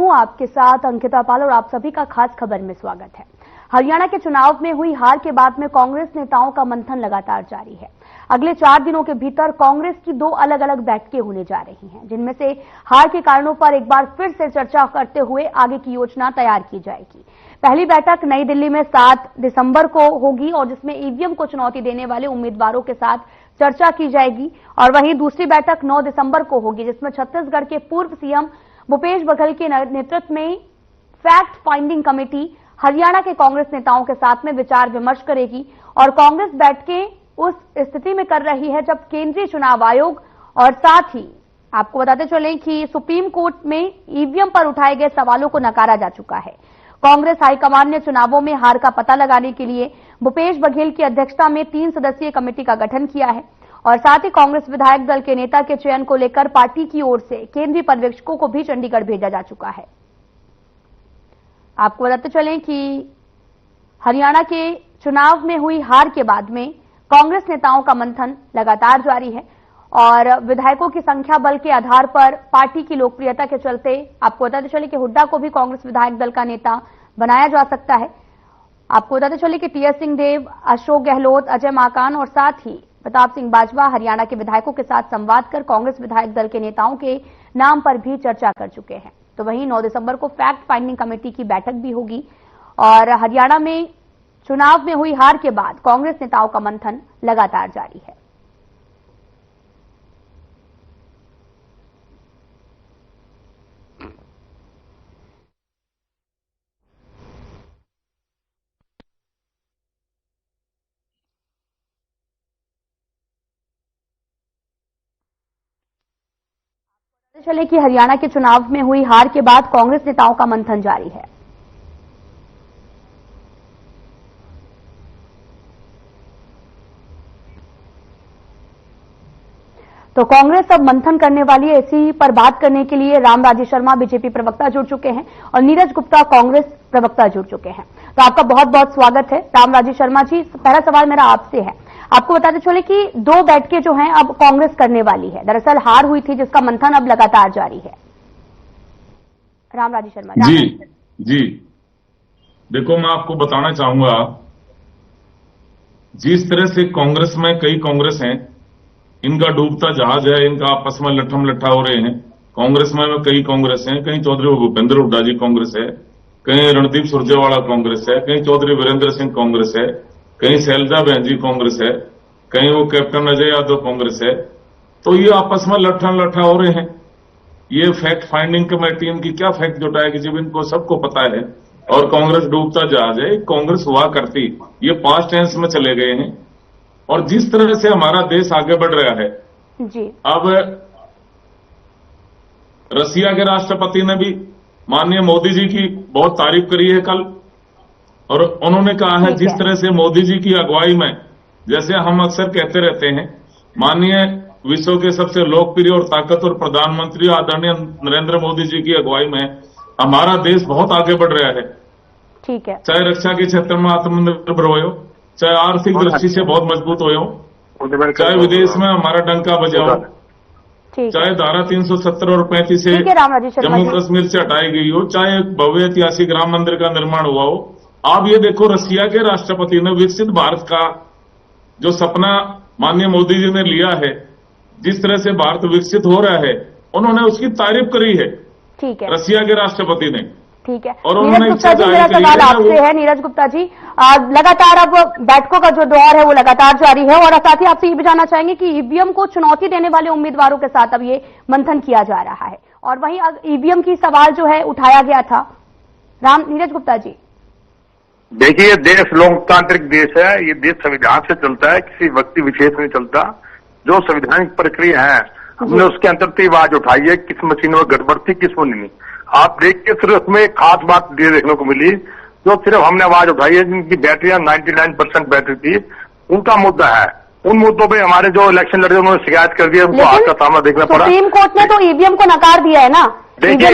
हूं आपके साथ अंकिता पाल और आप सभी का खास खबर में स्वागत है। हरियाणा के चुनाव में हुई हार के बाद में कांग्रेस नेताओं का मंथन लगातार जारी है। अगले 4 दिनों के भीतर कांग्रेस की 2 अलग अलग बैठकें होने जा रही हैं, जिनमें से हार के कारणों पर एक बार फिर से चर्चा करते हुए आगे की योजना तैयार की जाएगी। पहली बैठक नई दिल्ली में 7 दिसंबर को होगी और जिसमें ईवीएम को चुनौती देने वाले उम्मीदवारों के साथ चर्चा की जाएगी। और वहीं दूसरी बैठक 9 दिसंबर को होगी, जिसमें छत्तीसगढ़ के पूर्व सीएम भूपेश बघेल के नेतृत्व में फैक्ट फाइंडिंग कमेटी हरियाणा के कांग्रेस नेताओं के साथ में विचार विमर्श करेगी। और कांग्रेस बैठकें उस स्थिति में कर रही है जब केंद्रीय चुनाव आयोग और साथ ही आपको बताते चलें कि सुप्रीम कोर्ट में ईवीएम पर उठाए गए सवालों को नकारा जा चुका है। कांग्रेस हाईकमान ने चुनावों में हार का पता लगाने के लिए भूपेश बघेल की अध्यक्षता में 3 सदस्यीय कमेटी का गठन किया है और साथ ही कांग्रेस विधायक दल के नेता के चयन को लेकर पार्टी की ओर से केंद्रीय पर्यवेक्षकों को भी चंडीगढ़ भेजा जा चुका है। आपको बताते चलें कि हरियाणा के चुनाव में हुई हार के बाद में कांग्रेस नेताओं का मंथन लगातार जारी है और विधायकों की संख्या बल के आधार पर पार्टी की लोकप्रियता के चलते आपको बताते चले कि हुड्डा को भी कांग्रेस विधायक दल का नेता बनाया जा सकता है। आपको बताते चले कि टीएस सिंहदेव, अशोक गहलोत, अजय माकन और साथ ही प्रताप सिंह बाजवा हरियाणा के विधायकों के साथ संवाद कर कांग्रेस विधायक दल के नेताओं के नाम पर भी चर्चा कर चुके हैं। तो वहीं 9 दिसंबर को फैक्ट फाइंडिंग कमेटी की बैठक भी होगी और हरियाणा में चुनाव में हुई हार के बाद कांग्रेस नेताओं का मंथन लगातार जारी है। चले कि हरियाणा के चुनाव में हुई हार के बाद कांग्रेस नेताओं का मंथन जारी है। तो कांग्रेस अब मंथन करने वाली है। इसी पर बात करने के लिए रामराजी शर्मा बीजेपी प्रवक्ता जुड़ चुके हैं और नीरज गुप्ता कांग्रेस प्रवक्ता जुड़ चुके हैं। तो आपका बहुत बहुत स्वागत है रामराजी शर्मा जी। पहला सवाल मेरा आपसे है, आपको बताते चले कि 2 बैठकें जो हैं अब कांग्रेस करने वाली है। दरअसल हार हुई थी जिसका मंथन अब लगातार जारी है। रामराजी शर्मा जी देखो, मैं आपको बताना चाहूंगा, जिस तरह से कांग्रेस में कई कांग्रेस हैं, इनका डूबता जहाज है, इनका आपस में लट्ठम लट्ठा हो रहे हैं। कांग्रेस में कई कांग्रेस हैं, कहीं चौधरी भूपेंद्र हुड्डा जी कांग्रेस है, कहीं रणदीप सुरजेवाला कांग्रेस है, कहीं चौधरी वीरेंद्र सिंह कांग्रेस है, कहीं शैलजा बहन जी कांग्रेस है, कहीं वो कैप्टन अजय यादव कांग्रेस है। तो ये आपस में लट्ठम लट्ठा हो रहे हैं। ये फैक्ट फाइंडिंग कमेटी इनकी क्या फैक्ट जुटाएगी जब इनको सबको पता है। और कांग्रेस डूबता जहाज है, कांग्रेस हुआ करती, ये पास्ट टेंस में चले गए हैं। और जिस तरह से हमारा देश आगे बढ़ रहा है जी, अब रसिया के राष्ट्रपति ने भी माननीय मोदी जी की बहुत तारीफ करी है कल, और उन्होंने कहा है जिस तरह से मोदी जी की अगुवाई में, जैसे हम अक्सर कहते रहते हैं, माननीय विश्व के सबसे लोकप्रिय और ताकतवर प्रधानमंत्री आदरणीय नरेंद्र मोदी जी की अगुवाई में हमारा देश बहुत आगे बढ़ रहा है। ठीक है, चाहे रक्षा के क्षेत्र में आत्मनिर्भर हो, चाहे आर्थिक दृष्टि से बहुत मजबूत हो, चाहे विदेश में हमारा डंका बजा हो, चाहे धारा 370 और 35 से जम्मू कश्मीर से हटाई गई हो, चाहे भव्य ऐतिहासिक राम मंदिर का निर्माण हुआ हो। आप ये देखो, रसिया के राष्ट्रपति ने विकसित भारत का जो सपना माननीय मोदी जी ने लिया है, जिस तरह से भारत विकसित हो रहा है, उन्होंने उसकी तारीफ करी है। ठीक है, रसिया के राष्ट्रपति ने। ठीक है, और नीरज गुप्ता जी मेरा सवाल आपसे है। नीरज गुप्ता जी, लगातार अब बैठकों का जो दौर है वो लगातार जारी है और साथ ही आपसे ये भी जानना चाहेंगे कि ईवीएम को चुनौती देने वाले उम्मीदवारों के साथ अब ये मंथन किया जा रहा है और वहीं ईवीएम की सवाल जो है उठाया गया था। नीरज गुप्ता जी, देखिए, देश लोकतांत्रिक देश है, ये देश संविधान से चलता है, किसी व्यक्ति विशेष नहीं चलता। जो संवैधानिक प्रक्रिया है हमने उसके अंतर्गत आवाज उठाई है, किस मशीन में गड़बड़ थी, किस में नहीं। आप देखिए, सिर्फ उसमें एक खास बात देखने को मिली, जो सिर्फ हमने आवाज उठाई है, जिनकी बैटरियां 99% बैटरी थी, उनका मुद्दा है। उन मुद्दों पे हमारे जो इलेक्शन लड़े उन्होंने शिकायत कर दी, उनको हाथ का सामना देखना पड़ा। सुप्रीम कोर्ट ने तो ईवीएम को नकार दिया है ना। देखिए,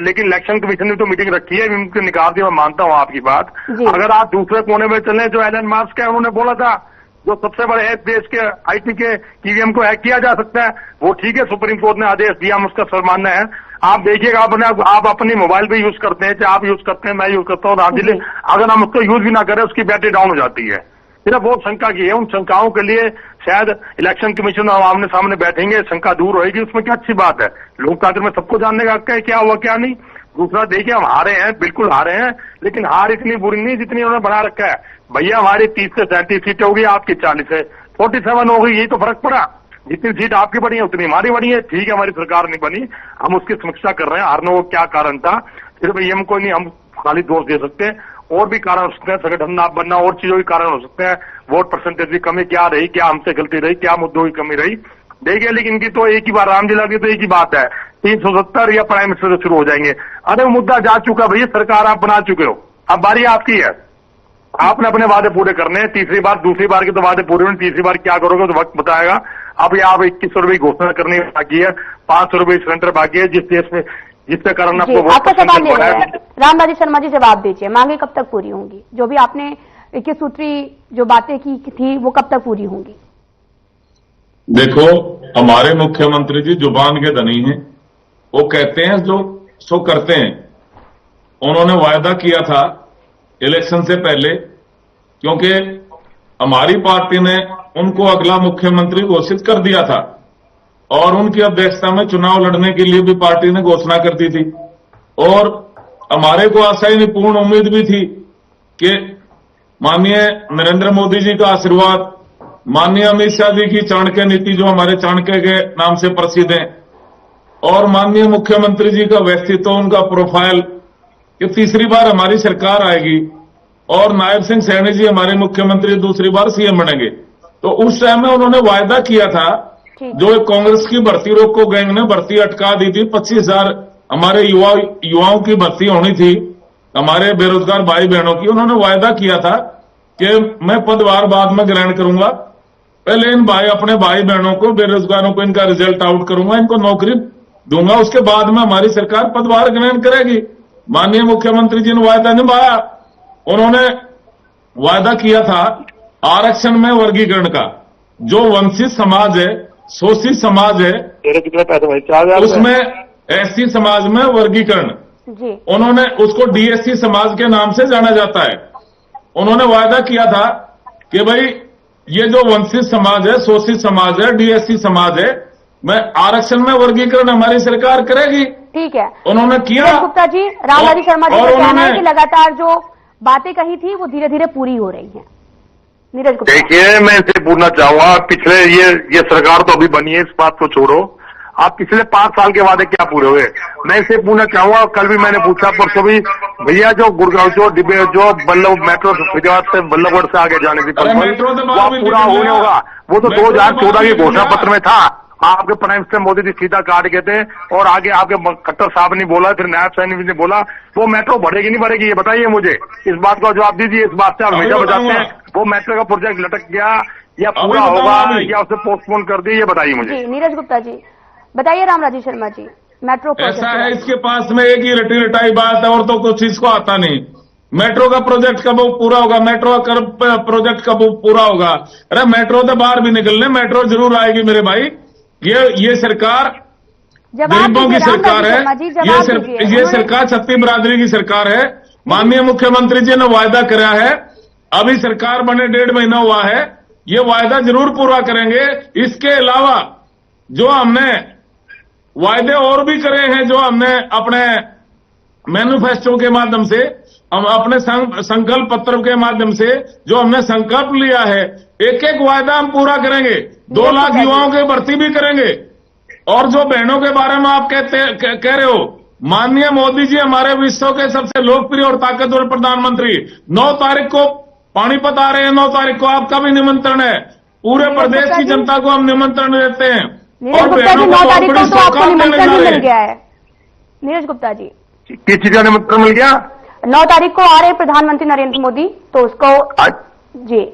लेकिन इलेक्शन कमीशन ने तो मीटिंग रखी है, उनको निकाल दिया। मैं मानता हूँ आपकी बात। अगर आप दूसरे कोने में चले, जो एलन मास्क है, उन्होंने बोला था जो सबसे बड़े है देश के आईटी के ईवीएम को हैक किया जा सकता है, वो ठीक है, सुप्रीम कोर्ट ने आदेश दिया, हम उसका सम्मान्य है। आप देखिएगा, आप अपनी मोबाइल पे यूज करते हैं, चाहे आप यूज करते हैं, मैं यूज करता हूँ, रामजिले, अगर हम उसको यूज भी ना करें उसकी बैटरी डाउन हो जाती है। सिर्फ वो शंका की है, उन शंकाओं के लिए शायद इलेक्शन कमीशन आमने सामने बैठेंगे, शंका दूर होगी, उसमें क्या अच्छी बात है। लोकतंत्र में सबको जानने का हक है क्या हुआ क्या नहीं। दूसरा देखिए, हम हारे हैं, बिल्कुल हारे हैं, लेकिन हार इतनी बुरी नहीं जितनी उन्होंने बना रखा है। भैया हमारी 30 से 37 सीटें होगी, आपकी 40 है, 47 हो गई, यही तो फर्क पड़ा। जितनी सीट आपकी बढ़ी है उतनी हमारी बढ़ी है। ठीक है, हमारी सरकार नहीं बनी, हम उसकी समीक्षा कर रहे हैं, हारने को क्या कारण था। सिर्फ ये हमको नहीं, हम खाली दोष दे सकते हैं, और भी कारण हो सकते हैं, संगठन ना बनना, और चीजों के कारण हो सकते हैं, वोट परसेंटेज की कमी क्या रही, क्या हमसे गलती रही, क्या मुद्दों की कमी रही, देखिए। लेकिन इनकी तो एक ही बार, राम जिला की तो एक ही बात है, 370 या प्राइम मिनिस्टर से शुरू हो जाएंगे। अरे मुद्दा जा चुका भैया, सरकार आप बना चुके हो, अब बारी आपकी है, आपने अपने वादे पूरे करने हैं। तीसरी बार, दूसरी बार के तो वादे पूरे हुए, तीसरी बार क्या करोगे तो वक्त बताएगा। अब ये आप 2100 रुपये घोषणा करने बाकी है, 500 रुपये सिलेंडर बाकी है, जिस देश में जिसके कारण आपका सवाल ले रहे हैं रामराजी शर्मा जी, जवाब दीजिए, मांगे कब तक पूरी होंगी? जो भी आपने 21 सूत्री जो बातें की थी वो कब तक पूरी होंगी? देखो, हमारे मुख्यमंत्री जी जुबान के धनी हैं, वो कहते हैं जो सो करते हैं। उन्होंने वायदा किया था इलेक्शन से पहले, क्योंकि हमारी पार्टी ने उनको अगला मुख्यमंत्री घोषित कर दिया था और उनकी अध्यक्षता में चुनाव लड़ने के लिए भी पार्टी ने घोषणा कर दी थी। और हमारे को आशा ही नहीं, पूर्ण उम्मीद भी थी कि माननीय नरेंद्र मोदी जी का आशीर्वाद, माननीय अमित शाह जी की चाणक्य नीति जो हमारे चाणक्य के नाम से प्रसिद्ध है, और माननीय मुख्यमंत्री जी का व्यक्तित्व, उनका प्रोफाइल, कि तीसरी बार हमारी सरकार आएगी और नायब सिंह सैनी जी हमारे मुख्यमंत्री दूसरी बार सीएम बनेंगे। तो उस टाइम में उन्होंने वायदा किया था, जो कांग्रेस की भर्ती रोको गैंग ने भर्ती अटका दी थी, 25,000 हमारे युवाओं की भर्ती होनी थी, हमारे बेरोजगार भाई बहनों की। उन्होंने वायदा किया था कि मैं पदभार बाद में ग्रहण करूंगा, पहले इन अपने भाई बहनों को, बेरोजगारों को इनका रिजल्ट आउट करूंगा, इनको नौकरी दूंगा, उसके बाद में हमारी सरकार पदभार ग्रहण करेगी। माननीय मुख्यमंत्री जी ने वायदा निभाया। उन्होंने वायदा किया था आरक्षण में वर्गीकरण का, जो वंचित समाज है, शोषित समाज है, उसमें एससी समाज में वर्गीकरण, उन्होंने उसको डीएससी समाज के नाम से जाना जाता है। उन्होंने वायदा किया था कि भाई ये जो वंचित समाज है, शोषित समाज है, डीएससी समाज है, मैं आरक्षण में वर्गीकरण हमारी सरकार करेगी। ठीक है, उन्होंने किया। गुप्ता जी, रामराजी शर्मा जी का कहना है कि लगातार जो बातें कही थी वो धीरे धीरे पूरी हो रही हैं। नीरज गुप्ता, देखिए, मैं इसे पूछना चाहूंगा, पिछले ये सरकार तो अभी बनी है, इस बात को छोड़ो, आप पिछले 5 साल के वादे क्या पूरे हुए? मैं इसे पूछना चाहूंगा, कल भी मैंने पूछा, परसों भी, भैया जो गुड़गांव जो बल्लभ मेट्रो फरीदाबाद से बल्लभगढ़ से आगे जाने की वो पूरा होने होगा। वो तो 2014 की घोषणा पत्र में था। आपके प्राइम मिनिस्टर मोदी जी सीधा काट गए थे, और आगे आपके खट्टर साहब ने बोला, फिर नायब सैनी ने बोला, वो मेट्रो बढ़ेगी नहीं बढ़ेगी, ये बताइए मुझे, इस बात का जवाब दीजिए। इस बात से आप हमेशा बताते हैं वो मेट्रो का प्रोजेक्ट लटक गया या पूरा होगा या उसे पोस्टपोन कर दिया, ये बताइए मुझे। नीरज गुप्ता जी बताइए। रामराजी शर्मा जी, मेट्रो ऐसा है, इसके पास में एक ही रटी रटाई बात है, और तो कुछ इसको आता नहीं। मेट्रो का प्रोजेक्ट कब पूरा होगा, मेट्रो का प्रोजेक्ट कब पूरा होगा? अरे मेट्रो तो बाहर भी निकलने, मेट्रो जरूर आएगी मेरे भाई। ये सरकार गरीबों की सरकार है, ये सरकार छत्ती बिरादरी की सरकार है। माननीय मुख्यमंत्री जी ने वायदा कराया है, अभी सरकार बने 1.5 महीना हुआ है, ये वायदा जरूर पूरा करेंगे। इसके अलावा जो हमने वायदे और भी करे हैं, जो हमने अपने मैनिफेस्टो के माध्यम से, हम अपने संकल्प पत्र के माध्यम से जो हमने संकल्प लिया है, एक एक वायदा हम पूरा करेंगे। 2 लाख युवाओं की भर्ती भी करेंगे। और जो बहनों के बारे में आप कह रहे हो, माननीय मोदी जी हमारे विश्व के सबसे लोकप्रिय और ताकतवर प्रधानमंत्री 9 तारीख को पानीपत आ रहे हैं। 9 तारीख को आपका भी निमंत्रण है, पूरे प्रदेश की जनता को हम निमंत्रण देते हैं। और बहनों को 9 तारीख को तो आपको निमंत्रण भी मिल गया है। नीरज गुप्ता जी, किस चीज का निमंत्रण मिल गया? 9 तारीख को आ रहे प्रधानमंत्री नरेंद्र मोदी, तो उसको जी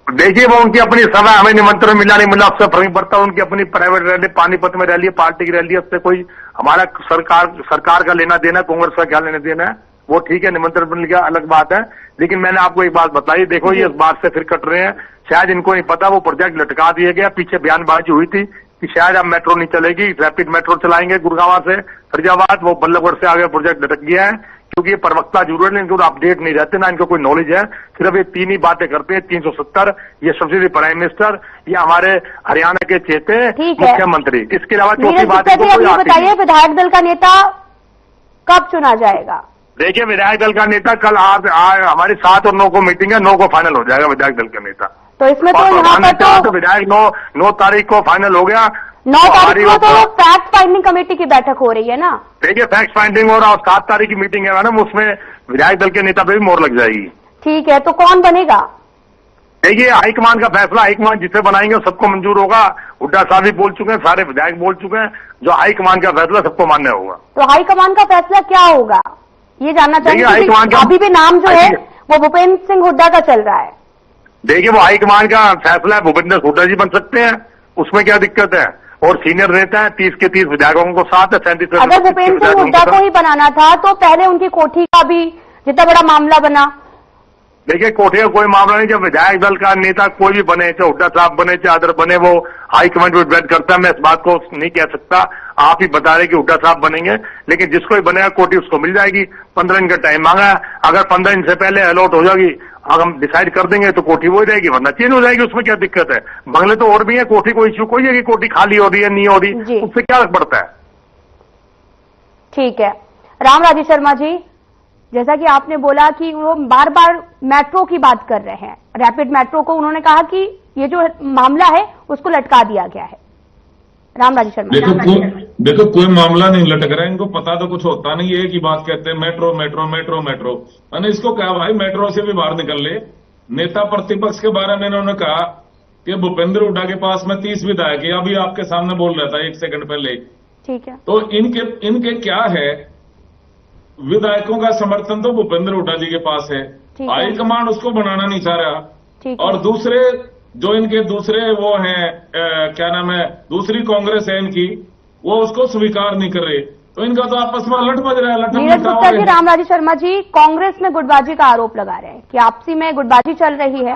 देखिए, वो उनकी अपनी सभा, हमें निमंत्रण मिला नहीं मिला उससे फर्क नहीं पड़ता। उनकी अपनी प्राइवेट रैली, पानीपत में रैली है, पार्टी की रैली है, उससे कोई हमारा सरकार का लेना देना, कांग्रेस का क्या लेना देना है, वो ठीक है, निमंत्रण मिल गया अलग बात है। लेकिन मैंने आपको एक बात बताई, देखो ये इस बात से फिर कट रहे हैं, शायद इनको नहीं पता वो प्रोजेक्ट लटका दिया गया, पीछे बयानबाजी हुई थी, कि शायद अब मेट्रो नहीं चलेगी, रैपिड मेट्रो चलाएंगे गुड़गांव से फरीदाबाद, वो बल्लभगढ़ से आगे प्रोजेक्ट लटक गया है, क्योंकि ये प्रवक्ता जरूर है, इनको अपडेट नहीं रहते, ना इनको कोई नॉलेज है, सिर्फ ये तीन ही बातें करते हैं, 370, ये सब्सिडी प्राइम मिनिस्टर, ये हमारे हरियाणा के चेते मुख्यमंत्री, इसके अलावा चौथी बात बताइए, विधायक दल का नेता कब चुना जाएगा? देखिए, विधायक दल का नेता कल हमारी 7 और 9 को मीटिंग है, 9 को फाइनल हो जाएगा विधायक दल का नेता। तो इसमें तो यहाँ पर तो विधायक 9 तारीख को फाइनल हो गया। 9 तारीख को तो फैक्ट फाइंडिंग कमेटी की बैठक हो रही है ना? देखिए, फैक्ट फाइंडिंग और 7 तारीख की मीटिंग है मैडम, उसमें विधायक दल के नेता पे भी मोहर लग जाएगी। ठीक है, तो कौन बनेगा? देखिए, हाईकमान का फैसला, हाईकमान जिसे बनाएंगे सबको मंजूर होगा। हुड्डा साहब भी बोल चुके हैं, सारे विधायक बोल चुके हैं, जो हाईकमान का फैसला सबको मान्य होगा। तो हाईकमान का फैसला क्या होगा, ये जानना चाहिए। अभी भी नाम जो है वो भूपेंद्र सिंह हुड्डा का चल रहा है। देखिए, वो हाईकमान का फैसला है, भूपेंद्र हुड्डा जी बन सकते हैं, उसमें क्या दिक्कत है? और सीनियर नेता है, 30 के 30 विधायकों को साथ है, 37। अगर भूपेंद्र सिंह हुड्डा को ही बनाना था तो पहले उनकी कोठी का भी जितना बड़ा मामला बना। देखिए, कोठी का कोई मामला नहीं, जब विधायक दल का नेता कोई भी बने, चाहे हुड्डा साहब बने, चाहे अदर बने, वो हाईकमांड को वेट करता है। मैं इस बात को नहीं कह सकता, आप ही बता रहे कि हुड्डा साहब बनेंगे, लेकिन जिसको भी बनेगा कोठी उसको मिल जाएगी। 15 दिन का टाइम मांगा है, अगर 15 दिन से पहले अलॉट हो जाएगी, अगर हम डिसाइड कर देंगे तो कोठी वो ही रहेगी, वरना चेंज हो जाएगी, उसमें क्या दिक्कत है? बंगले तो और भी है, कोठी कोई इश्यू कोई है कि कोठी खाली हो रही है, नहीं हो रही, उससे क्या फर्क पड़ता है? ठीक है, राम राजेश शर्मा जी, जैसा कि आपने बोला कि वो बार बार मेट्रो की बात कर रहे हैं, रैपिड मेट्रो को उन्होंने कहा कि ये जो मामला है उसको लटका दिया गया है। राम राजेश शर्मा, देखो कोई मामला नहीं लटक रहा है, इनको पता तो कुछ होता नहीं है, एक ही बात कहते हैं मेट्रो मेट्रो मेट्रो मेट्रो। मैंने इसको कहा भाई मेट्रो से भी बाहर निकल ले। नेता प्रतिपक्ष के बारे में इन्होंने कहा कि भूपेंद्र हुड्डा के पास में 30 विधायक है, अभी आपके सामने बोल रहा था 1 सेकंड पहले। ठीक है, तो इनके क्या है, विधायकों का समर्थन तो भूपेंद्र हुड्डा जी के पास है, हाईकमांड उसको बनाना नहीं चाह रहा, और दूसरे जो इनके दूसरे वो हैं क्या नाम है, दूसरी कांग्रेस है इनकी, वो उसको स्वीकार नहीं कर रहे, तो इनका तो आपस में लट बज रहा है। नीरज गुप्ता जी, राम राजेश शर्मा जी कांग्रेस में गुटबाजी का आरोप लगा रहे हैं कि आपसी में गुटबाजी चल रही है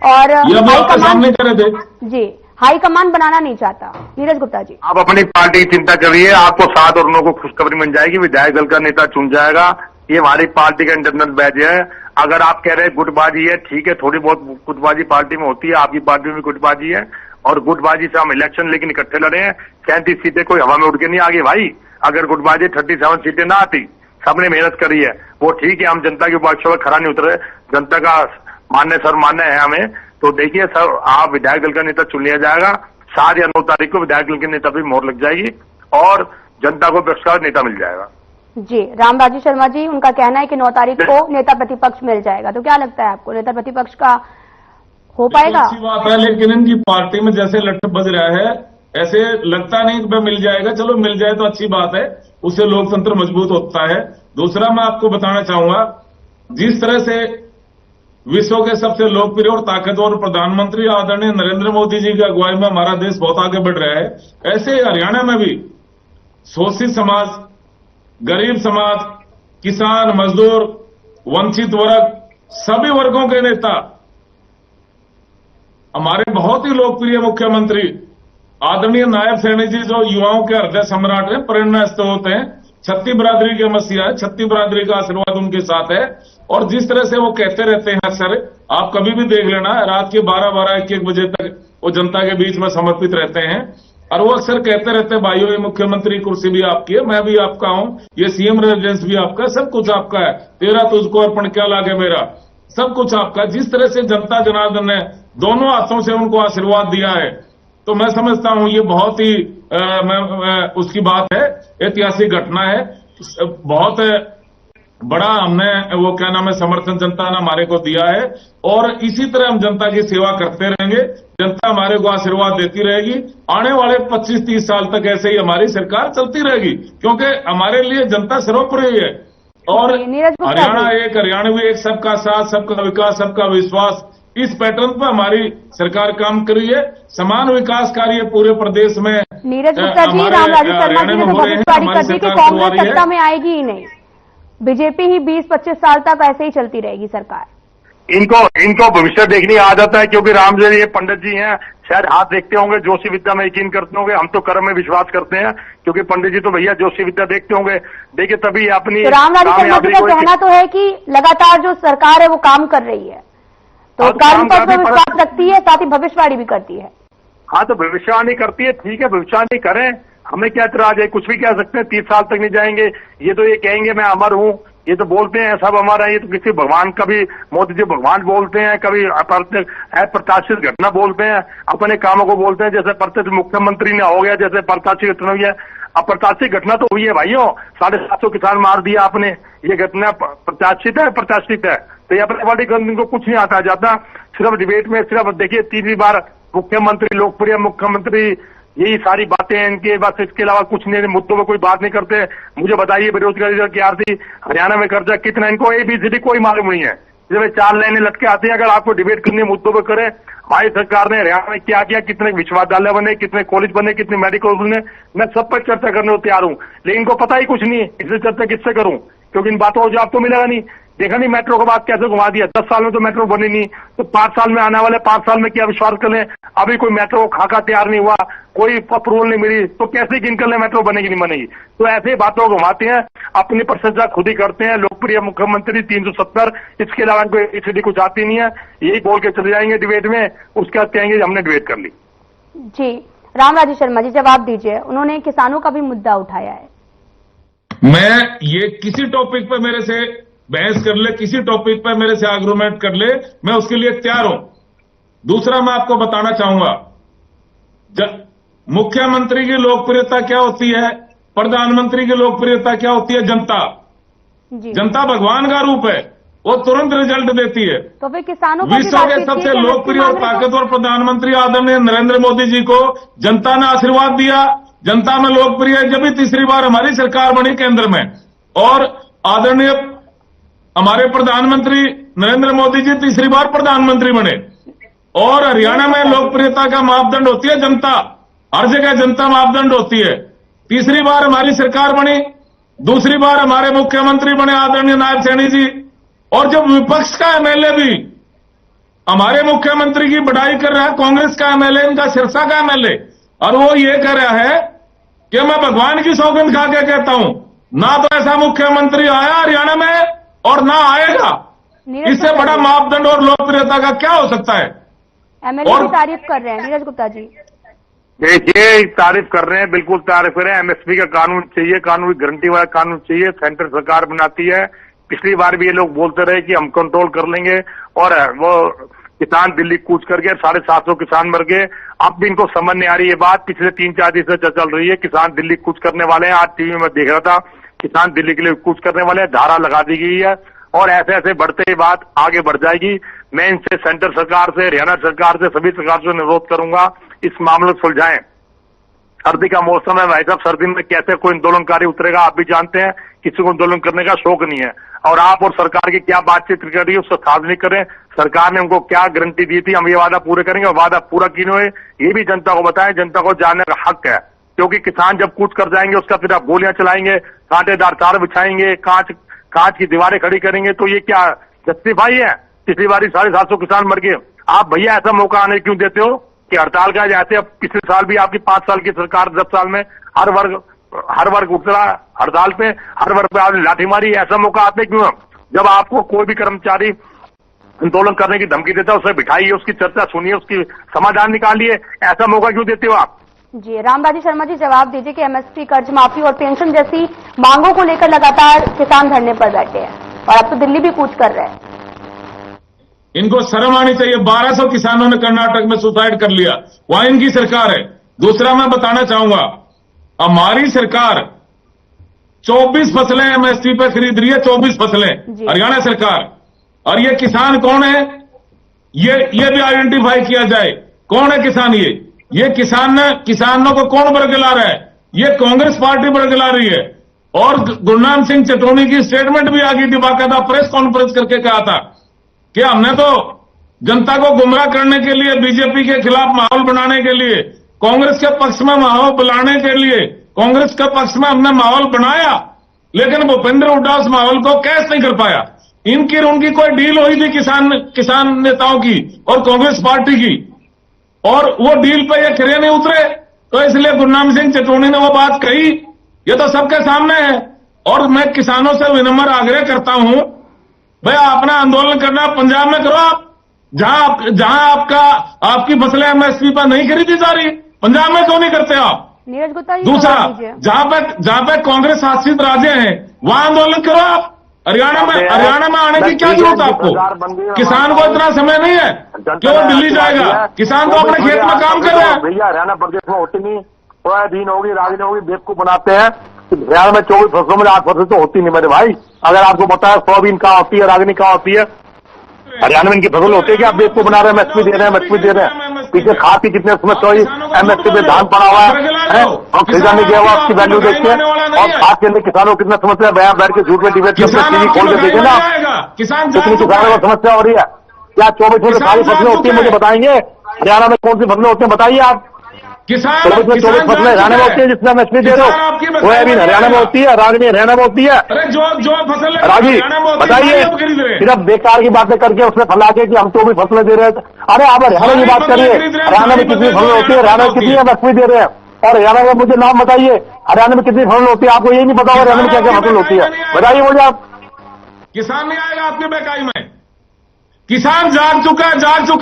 और हाईकमान कर रहे थे जी, हाईकमान बनाना नहीं चाहता। नीरज गुप्ता जी, आप अपनी पार्टी की चिंता करिए, आपको 7 और 9 को खुशखबरी मिल जाएगी, विधायक दल का नेता चुन जाएगा। ये हमारी पार्टी का इंटरनल बैच है। अगर आप कह रहे हैं गुटबाजी है, ठीक है, थोड़ी बहुत गुटबाजी पार्टी में होती है, आपकी पार्टी में भी गुटबाजी है, और गुटबाजी से हम इलेक्शन लेकिन इकट्ठे लड़े हैं। 37 सीटें कोई हवा में उड़ के नहीं आ गई भाई। अगर गुटबाजी 37 सीटें ना आती, सबने मेहनत करी है, वो ठीक है, हम जनता के पक्ष में खरा नहीं उतरे, जनता का मान्य है हमें। तो देखिए सर, आप विधायक दल का नेता चुन लिया जाएगा, 7 या 9 तारीख को विधायक दल के नेता भी मोहर लग जाएगी और जनता को पक्षकार नेता मिल जाएगा। जी, राम राजेश शर्मा जी, उनका कहना है कि 9 तारीख को नेता प्रतिपक्ष मिल जाएगा, तो क्या लगता है आपको, नेता प्रतिपक्ष का हो पाएगा? अच्छी बात है, लेकिन इनकी पार्टी में जैसे लठ बज रहा है, ऐसे लगता नहीं कि मिल जाएगा। चलो मिल जाए तो अच्छी बात है, उससे लोकतंत्र मजबूत होता है। दूसरा मैं आपको बताना चाहूंगा, जिस तरह से विश्व के सबसे लोकप्रिय और ताकतवर प्रधानमंत्री आदरणीय नरेंद्र मोदी जी की अगुवाई में हमारा देश बहुत आगे बढ़ रहा है, ऐसे हरियाणा में भी शोषित समाज, गरीब समाज, किसान, मजदूर, वंचित वर्ग, सभी वर्गों के नेता, हमारे बहुत ही लोकप्रिय मुख्यमंत्री आदरणीय नायब सैनी जी, जो युवाओं के हृदय सम्राट हैं, प्रेरणा स्रोत हैं, छत्ती बरादरी के मसीहा है, छत्ती बरादरी का आशीर्वाद उनके साथ है। और जिस तरह से वो कहते रहते हैं अक्सर, आप कभी भी देख लेना, रात के 12-12, 1-1 बजे तक वो जनता के बीच में समर्पित रहते हैं, और वो अक्सर कहते रहते हैं, भाइयों ये मुख्यमंत्री कुर्सी भी आपकी है, मैं भी आपका हूं, ये सीएम रेजिडेंस भी आपका है, सब कुछ आपका है, तेरा तुझको अर्पण क्या लागे मेरा, सब कुछ आपका। जिस तरह से जनता जनार्दन ने दोनों हाथों से उनको आशीर्वाद दिया है, तो मैं समझता हूं ये बहुत ही उसकी बात है, ऐतिहासिक घटना है, बहुत बड़ा हमने वो क्या नाम है समर्थन जनता ने हमारे को दिया है, और इसी तरह हम जनता की सेवा करते रहेंगे, जनता हमारे को आशीर्वाद देती रहेगी। आने वाले 25-30 साल तक ऐसे ही हमारी सरकार चलती रहेगी, क्योंकि हमारे लिए जनता सर्वोपरि है। और हरियाणा एक, हरियाणवी एक, सबका साथ, सबका विकास, सबका विश्वास, इस पैटर्न पर हमारी सरकार काम कर रही है। समान विकास कार्य पूरे प्रदेश में। नीरज गुप्ता जी, राम राजेश शर्मा जी ने तो भविष्यवाणी कर दी कि कांग्रेस सत्ता में आएगी ही नहीं, बीजेपी ही 20-25 साल तक ऐसे ही चलती रहेगी सरकार। इनको भविष्य देखने की आदत है, क्योंकि राम जी ये पंडित जी हैं, शायद हाथ देखते होंगे, जोशी विद्या में यकीन करते होंगे। हम तो कर्म में विश्वास करते हैं, क्योंकि पंडित जी तो भैया जोशी विद्या देखते होंगे। देखिए तभी अपनी तो रामराज शर्मा जी का कहना तो है कि लगातार जो सरकार है वो काम कर रही है, तो कर्म पर तो विश्वास रखती है, साथ ही भविष्यवाणी भी करती है। हाँ, तो भविष्यवाणी करती है, ठीक है, भविष्यवाणी करें, हमें क्या इतराज है, कुछ भी कह सकते हैं, 30 साल तक नहीं जाएंगे। ये तो ये कहेंगे मैं अमर हूँ, ये तो बोलते हैं सब हमारा, ये तो किसी भगवान, कभी मोदी जी भगवान बोलते हैं, कभी अप्रत्याशित घटना बोलते हैं, अपने कामों को बोलते हैं। जैसे प्रत्यक्ष मुख्यमंत्री ने हो गया, जैसे प्रत्याशित घटना हुई है, अप्रत्याशित घटना तो हुई है भाइयों, 750 किसान मार दिया आपने, ये घटना प्रत्याशित है, प्रत्याशित है। तो ये अपने वाली को कुछ नहीं आता जाता, सिर्फ डिबेट में सिर्फ देखिए 3 बार मुख्यमंत्री, लोकप्रिय मुख्यमंत्री, यही सारी बातें हैं इनके, बस इसके अलावा कुछ नहीं, मुद्दों में कोई बात नहीं करते। मुझे बताइए बेरोजगारी की आरती, हरियाणा में कर्जा कितना, इनको ABCD कोई मालूम नहीं है। जब 4 लाइनें लटके आती हैं, अगर आपको डिबेट करनी मुद्दों पर करें, हमारी सरकार ने हरियाणा में क्या किया, कितने विश्वविद्यालय बने, कितने कॉलेज बने, कितने मेडिकल बने, मैं सब पर चर्चा करने को तैयार हूं, लेकिन इनको पता ही कुछ नहीं है, इससे चर्चा किससे करूं, क्योंकि इन बातों को जवाब तो मिलेगा नहीं। देखा नहीं मेट्रो के बाद कैसे घुमा दिया, 10 साल में तो मेट्रो बनी नहीं, तो 5 साल में आने वाले 5 साल में क्या विश्वास कर लें, अभी कोई मेट्रो खाका तैयार नहीं हुआ, कोई अप्रूवल नहीं मिली, तो कैसे गिन कर ले मेट्रो बनेगी नहीं बनेगी। तो ऐसे बातों को घुमाते हैं, अपनी प्रशंसा खुद ही करते हैं, लोकप्रिय मुख्यमंत्री 370, इसके अलावा इनको ABCD कुछ आती नहीं है, यही बोल के चले जाएंगे डिबेट में, उसके बाद कहेंगे हमने डिबेट कर ली। जी रामराज शर्मा जी जवाब दीजिए, उन्होंने किसानों का भी मुद्दा उठाया है। मैं ये किसी टॉपिक पे मेरे से बहस कर ले, किसी टॉपिक पे मेरे से आर्गुमेंट कर ले, मैं उसके लिए तैयार हूं। दूसरा मैं आपको बताना चाहूंगा, मुख्यमंत्री की लोकप्रियता क्या होती है, प्रधानमंत्री की लोकप्रियता क्या होती है, जनता भगवान का रूप है, वो तुरंत रिजल्ट देती है। तो फिर किसानों को विश्व के सबसे लोकप्रिय और ताकतवर प्रधानमंत्री आदरणीय नरेंद्र मोदी जी को जनता ने आशीर्वाद दिया, जनता में लोकप्रिय है, जब भी 3री बार हमारी सरकार बनी केंद्र में, और आदरणीय हमारे प्रधानमंत्री नरेंद्र मोदी जी 3री बार प्रधानमंत्री बने। और हरियाणा में लोकप्रियता का मापदंड होती है जनता, हर जगह जनता मापदंड होती है। 3री बार हमारी सरकार बनी, 2री बार हमारे मुख्यमंत्री बने आदरणीय नायब सैनी जी, और जब विपक्ष का MLA भी हमारे मुख्यमंत्री की बड़ाई कर रहा है, कांग्रेस का MLA, इनका सिरसा का MLA, और वो ये कह रहा है कि मैं भगवान की सौगंध खा के कहता हूं, ना तो ऐसा मुख्यमंत्री आया हरियाणा में और ना आएगा। इससे बड़ा मापदंड और लोकप्रियता का क्या हो सकता है। MLA की तारीफ कर रहे हैं नीरज गुप्ता जी। देखिए तारीफ कर रहे हैं, बिल्कुल तारीफ कर रहे हैं। MSP का कानून चाहिए, कानून की गारंटी वाला कानून चाहिए, सेंटर सरकार बनाती है। पिछली बार भी ये लोग बोलते रहे कि हम कंट्रोल कर लेंगे, और वो किसान दिल्ली कूच करके 750 किसान मर गए। अब भी इनको समझ नहीं आ रही ये बात, पिछले 3-4 दिन से चल रही है, किसान दिल्ली कूच करने वाले हैं। आज टीवी में देख रहा था, किसान दिल्ली के लिए कूच करने वाले हैं, धारा लगा दी गई है, और ऐसे ऐसे बढ़ते ही बात आगे बढ़ जाएगी। मैं इनसे सेंटर सरकार से, हरियाणा सरकार से, सभी सरकार से अनुरोध करूंगा इस मामले को सुलझाएं। सर्दी का मौसम है भाई साहब, सर्दी में कैसे कोई आंदोलनकारी उतरेगा आप भी जानते हैं, किसी को आंदोलन करने का शौक नहीं है। और आप और सरकार की क्या बातचीत कर रही है उसको सार्वजनिक करें, सरकार ने उनको क्या गारंटी दी थी, हम ये वादा पूरे करेंगे, वादा पूरा क्यों हुए ये भी जनता को बताएं, जनता को जानने का हक है। क्योंकि किसान जब कूच कर जाएंगे उसका फिर आप गोलियां चलाएंगे, कांटेदार तार बिछाएंगे, कांच की दीवारें खड़ी करेंगे, तो ये क्या जस्टिफाई है। पिछली बार 750 किसान मर गए, आप भैया ऐसा मौका आने क्यों देते हो कि हड़ताल का, जैसे अब पिछले साल भी आपकी 5 साल की सरकार, 10 साल में हर वर्ग उतरा हड़ताल पे, हर वर्ग पे आपने लाठी मारी, ऐसा मौका आते क्यों। जब आपको कोई भी कर्मचारी आंदोलन करने की धमकी देता है, उसे बिठाइए, उसकी चर्चा सुनिए, उसकी समाधान निकालिए, ऐसा मौका क्यों देते हो आप। जी रामराज शर्मा जी जवाब दीजिए कि MSP कर्ज माफी और पेंशन जैसी मांगों को लेकर लगातार किसान धरने पर बैठे हैं, और अब तो दिल्ली भी कूच कर रहे हैं। इनको शर्म आनी चाहिए। 1200 किसानों ने कर्नाटक में सुसाइड कर लिया, वहां इनकी सरकार है। दूसरा मैं बताना चाहूंगा, हमारी सरकार 24 फसलें MSP पे खरीद रही है, 24 फसलें हरियाणा सरकार। और ये किसान कौन है, ये भी आइडेंटिफाई किया जाए, कौन है किसान। ये किसानों को कौन बरगला रहा है, ये कांग्रेस पार्टी बरगला रही है। और गुरनाम सिंह चटोनी की स्टेटमेंट भी आ गई थी, बाकायदा प्रेस कॉन्फ्रेंस करके कहा था कि हमने तो जनता को गुमराह करने के लिए, बीजेपी के खिलाफ माहौल बनाने के लिए, कांग्रेस के पक्ष में माहौल बनाने के लिए, कांग्रेस के पक्ष में हमने माहौल बनाया, लेकिन भूपेंद्र हुड्डा उस माहौल को कैश नहीं कर पाया। इनकी और उनकी कोई डील हुई थी किसान नेताओं की और कांग्रेस पार्टी की, और वो डील पे ये खरे नहीं उतरे, तो इसलिए गुरनाम सिंह चटोनी ने वो बात कही। ये तो सबके सामने है। और मैं किसानों से विनम्र आग्रह करता हूं, भाई अपना आंदोलन करना पंजाब में करो आप, जहां आपकी फसलें एमएसपी पर नहीं खरीदी जा रही, पंजाब में क्यों नहीं करते आप? नीरज गुप्ता जी, दूसरा, जवाब दीजिए। जहां पे कांग्रेस शासित राज्य हैं वहां आंदोलन करो आप। हरियाणा में आने की क्या जरूरत है आपको? किसान को इतना समय नहीं है कि वो दिल्ली जाएगा, किसान तो अपने खेत में काम कर रहे हैं। भैया हरियाणा प्रदेश में होती नहीं, सोयाबीन होगी, राजनी होगी, बेवकूफ बनाते हैं। हरियाणा में 24 फसलों में 8 फसल तो होती नहीं मेरे भाई। अगर आपको पता है सोयाबीन कहाँ होती है, रागनी कहाँ होती है, हरियाणा में इनकी फसल होती है कि आप बेवकूफ बना रहे हैं, एमएसपी दे रहे हैं, एमएसपी दे रहे हैं। पीछे खाद की कितने समस्या हुई, एमएसपी पे धान पड़ा हुआ है और खरीदा नहीं गया हुआ, उसकी वैल्यू देखते हैं। और खाद के अंदर किसानों को कितना समस्या है, बयान बैठ के झूठ में डिबेट करते हैं, टीवी खोल के देखे ना कितनी किसानों को समस्या हो रही है। क्या 24 में सारी फसलें होती है मुझे बताएंगे? हरियाणा में कौन सी फसलें होती है बताइए आप। 24 फसलें हरियाणा में होती है जिसमें एमएसपी दे रहे हो, सोयाबीन हरियाणा में होती है, रागनी हरियाणा में होती है। जो फसल राजी बताइए, सिर्फ बेकार की बातें करके उसमें फैला के कि हम तो भी फसलें दे रहे हैं। अरे आप हरियाणा की बात करिए, हरियाणा में कितनी फसलें होती है, हरियाणा में कितनी एमएसपी दे रहे हैं, और हरियाणा में मुझे नाम बताइए हरियाणा में कितनी फसल होती है। आपको यही नहीं पता हरियाणा में क्या क्या फसल होती है, बताइए मुझे आप। किसान नहीं आएगा आपकी बेकाई में, किसान जाग चुका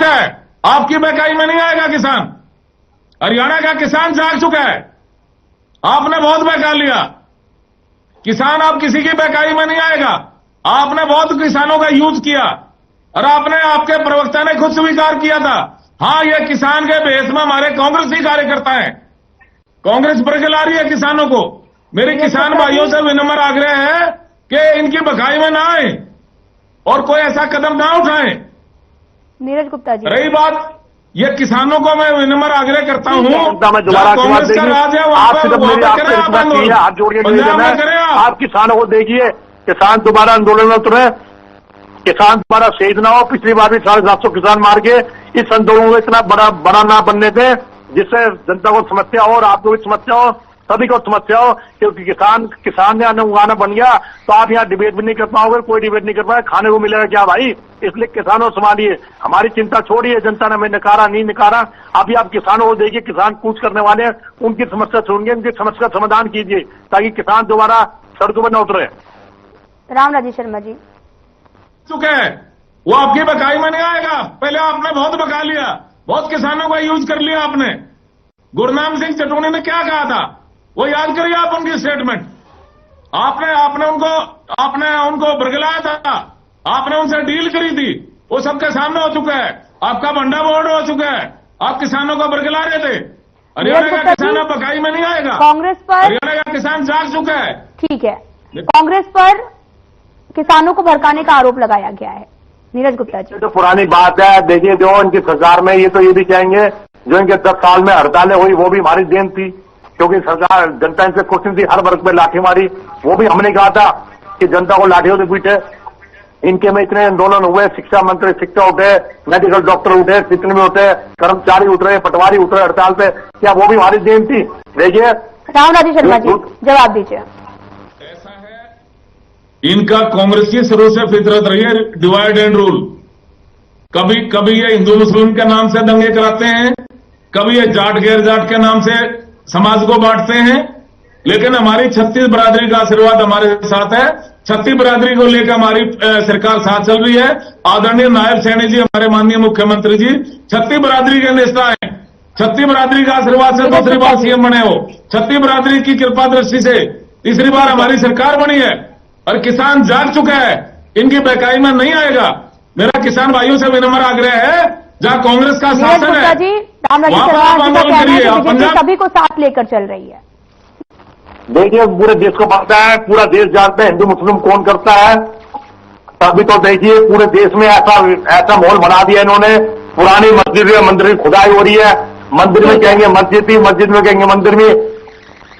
है, आपकी बेकाई में नहीं आएगा किसान। हरियाणा का किसान जाग चुका है, आपने बहुत बहका लिया। किसान आप किसी की बहकाई में नहीं आएगा, आपने बहुत किसानों का यूज किया और आपके प्रवक्ता ने खुद स्वीकार किया था, हां ये किसान के बेस में हमारे कांग्रेस ही कार्यकर्ता है, कांग्रेस बरगला रही है किसानों को। मेरे किसान भाइयों से विनम्र आग्रह है कि इनकी बहकाई में ना आए और कोई ऐसा कदम ना उठाएं। नीरज गुप्ता जी, रही बात, ये किसानों को मैं विनम्र आग्रह करता हूं, कांग्रेस का राज है वहां पर हाथ जोड़िए, आप किसानों को देखिए, किसान दोबारा आंदोलन में उतरे, किसान दोबारा शहीद ना हो। पिछली बार भी 750 किसान मार के इस आंदोलन को इतना बड़ा ना बनने दें जिससे जनता को समस्या हो और आपको भी समस्या हो, सभी को समस्या हो। क्योंकि किसान ने अन्न उगाना बन गया तो आप यहाँ डिबेट भी नहीं कर पाओगे, कोई डिबेट नहीं कर पाए, खाने को मिलेगा क्या भाई? इसलिए किसानों संभालिए, हमारी चिंता छोड़िए। जनता ने हमें नकारा नहीं नकारा, अभी आप किसानों को देखिए, किसान कूच करने वाले हैं, उनकी समस्या सुनिए, उनकी समस्या का समाधान कीजिए ताकि किसान दोबारा सड़कों पर न उतरे। राम राजेश शर्मा जी, चुके हैं वो आपकी बकाई में नहीं आएगा। पहले आपने बहुत बका लिया, बहुत किसानों का यूज कर लिया आपने। गुरनाम सिंह चटोनी ने क्या कहा था वो याद करिए आप, उनकी स्टेटमेंट। आपने उनको बरगलाया था, आपने उनसे डील करी थी, वो सबके सामने हो चुका है। आपका भंडा बोर्ड हो चुका है, आप किसानों को बरगला रहे थे। हरियाणा का किसान अब बकाई में नहीं आएगा, कांग्रेस पर हरियाणा का किसान जाग चुका है। ठीक है, कांग्रेस पर किसानों को भड़काने का आरोप लगाया गया है। नीरज गुप्ता जी, तो पुरानी बात है, देखिए जो इनकी सरकार में ये तो ये भी कहेंगे जो इनके 10 साल में हड़तालें हुई वो भी हमारी देन थी, क्योंकि सरकार जनता इनसे खुश नहीं थी, हर वर्ग पे लाठी मारी। वो भी हमने कहा था कि जनता को लाठियों से पीटे। इनके में इतने आंदोलन हुए, शिक्षा मंत्री शिक्षा उठे, मेडिकल डॉक्टर उठे, कितने में उठे, कर्मचारी उतरे, पटवारी उतरे हड़ताल पे, क्या वो भी हमारी देन थी? देखिए राम राजेश शर्मा जी, जवाब दीजिए। ऐसा है, इनका कांग्रेस की शुरू से फितरत रही है डिवाइड एंड रूल। कभी ये हिंदू मुस्लिम के नाम से दंगे कराते हैं, कभी ये जाट गैर जाट के नाम से समाज को बांटते हैं, लेकिन हमारी छत्तीस बरादरी का आशीर्वाद हमारे साथ है। छत्तीस बरादरी को लेकर हमारी सरकार साथ चल रही है। आदरणीय नायब सैनी जी, हमारे माननीय मुख्यमंत्री जी छत्तीस बरादरी के नेता हैं। छत्तीस बरादरी का आशीर्वाद से दूसरी बार सीएम बने हो, छत्तीस बरादरी की कृपा दृष्टि से तीसरी बार हमारी सरकार बनी है और किसान जाग चुका है, इनकी बहकाई में नहीं आएगा। मेरा किसान भाइयों से विनम्र आग्रह है, जहां कांग्रेस का शासन है वहां पर आप आंदोलन करिए। पंजाब सभी को साथ लेकर चल रही है। देखिए पूरे देश को पता है, पूरा देश जानता है हिंदू मुस्लिम कौन करता है। तभी तो देखिए पूरे देश में ऐसा माहौल बना दिया इन्होंने। पुरानी मस्जिद में मंदिर की खुदाई हो रही है, मंदिर में कहेंगे मस्जिद थी, मस्जिद में कहेंगे मंदिर में।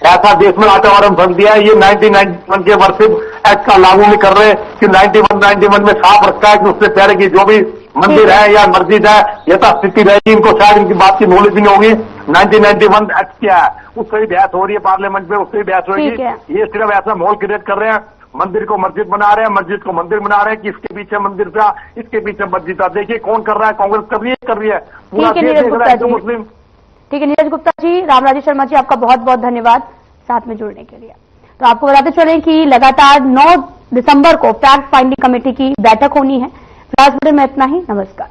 ऐसा देश में वातावरण बन दिया है। ये 1991 के वर्षिप एक्ट का लागू नहीं कर रहे कि 91 में साफ रखा है कि उससे पहले की जो भी मंदिर है या मस्जिद है यथास्थिति रहेगी। इनको शायद इनकी बात की नॉलेज नहीं होगी। 1991 एक्ट क्या है उससे भी बहस हो रही है पार्लियामेंट में, उससे भी बहस होगी। ये सिर्फ ऐसा माहौल क्रिएट कर रहे हैं। मंदिर को मस्जिद बना रहे हैं, मस्जिद को मंदिर बना रहे हैं कि इसके पीछे मंदिर था, इसके पीछे मस्जिद था। देखिए कौन कर रहा है, कांग्रेस कर रही है पूरा ठीक है देश नीरज देख रहा गुप्ता है हिंदू जी। मुस्लिम। ठीक है नीरज गुप्ता जी, रामराजेश शर्मा जी, आपका बहुत बहुत धन्यवाद साथ में जुड़ने के लिए। तो आपको बताते चलें कि लगातार 9 दिसंबर को फैक्ट फाइंडिंग कमेटी की बैठक होनी है। फिलहाल में इतना ही, नमस्कार।